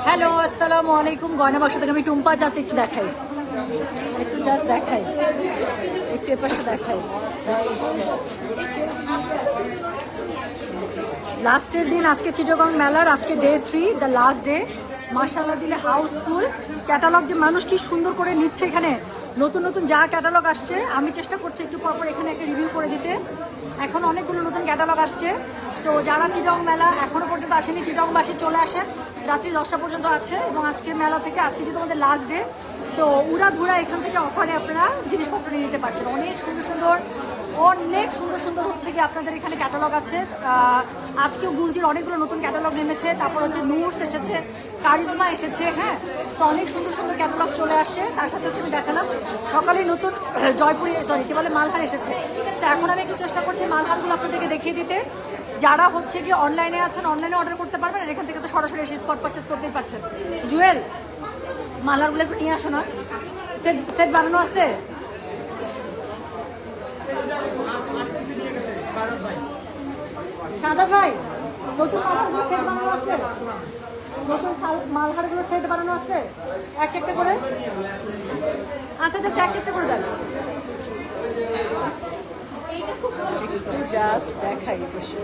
Hello, আসসালামু আলাইকুম। গয়না বাক্স থেকে আমি টুম্পা জাস্ট একটু দেখাই, একটু এপাশে দেখাই। লাস্টের দিন আজকে চিটাগং মেলার, আজকে ডে 3, দ্য লাস্ট ডে। মাশাআল্লাহ দিলে হাউসফুল। ক্যাটালগ যে মানুষ কি সুন্দর করে নিচ্ছে এখানে, নতুন নতুন যা ক্যাটালগ আসছে আমি চেষ্টা করছি একটু পরপর এখানে একটা রিভিউ করে দিতে। এখন অনেকগুলো নতুন ক্যাটালগ আসছে। তো যারা চিটাগং মেলা এখনও পর্যন্ত আসেনি, চিটাগংবাসী চলে আসেন, রাত্রি 10টা পর্যন্ত আছে। এবং আজকের মেলা থেকে, আজকে যেহেতু আমাদের লাস্ট ডে, তো উড়াধুরা এখান থেকে অফারে আপনারা জিনিসপত্র নিয়ে নিতে পারছেন। অনেক সুন্দর সুন্দর হচ্ছে কি আপনাদের এখানে ক্যাটালগ আছে। আজকেও গুলজির অনেকগুলো নতুন ক্যাটালগ নেমেছে, তারপর হচ্ছে নুরস এসেছে, কারিজমা এসেছে। হ্যাঁ, তো অনেক সুন্দর সুন্দর ক্যাটালগ চলে আসছে। তার সাথে হচ্ছে আমি দেখালাম সকালে নতুন জয়পুরি, কি বলে, মালহার এসেছে। তো এখন আমি একটু চেষ্টা করছি মালহারগুলো আপনাদেরকে দেখিয়ে দিতে। যারা হচ্ছে কি অনলাইনে আছেন, অনলাইনে অর্ডার করতে পারবেন, এখান থেকে তো সরাসরি এসে স্পট পারচেস করতেই পারছেন। জুয়েল, মালহারগুলো একটু নিয়ে আসো না, সেট বানানো আছে। সাদা ভাই, নতুন মালহারগুলো সেট বানানো আছে, নতুন মালহারগুলো সেট বানানো আছে এক একটা করে। আচ্ছা আচ্ছা, এক একটা করে দেন। জাস্ট দেখাই বসে।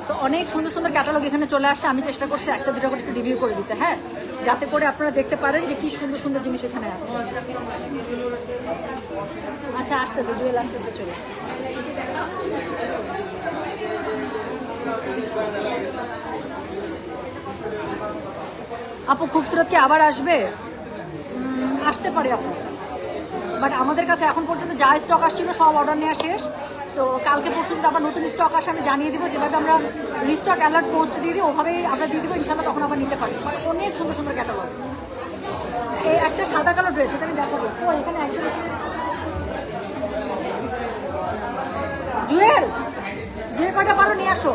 তো অনেক সুন্দর সুন্দর ক্যাটালগ এখানে চলে আসে। আমি চেষ্টা করছি একটা দুটো করে একটু রিভিউ করে দিতে, হ্যাঁ, যাতে করে আপনারা দেখতে পারেন যে কি সুন্দর সুন্দর জিনিস এখানে আছে। আচ্ছা, আসতেছে জুয়েল, আসতেছে, চলে। আপু খুবসুরত কি আবার আসবে? আসতে পারে আপু, বাট আমাদের কাছে এখন পর্যন্ত যা স্টক আসছিল সব অর্ডার নেওয়া শেষ। তো কালকে পরশু যদি আবার নতুন স্টক আসে আমি জানিয়ে দিব। যেভাবে আমরা রিস্টক অ্যালার্ট পোস্ট দিয়ে দিই ওভাবেই আমরা দিয়ে দিব, ইনশাল্লাহ তখন আবার নিতে পারি। অনেক সুন্দর সুন্দর ক্যাটালগ। এই একটা সাদা কালার ড্রেস, এটা আমি দেখাবো। ও এখানে একজন জুয়েল, যে কটা পারো নিয়ে আসো।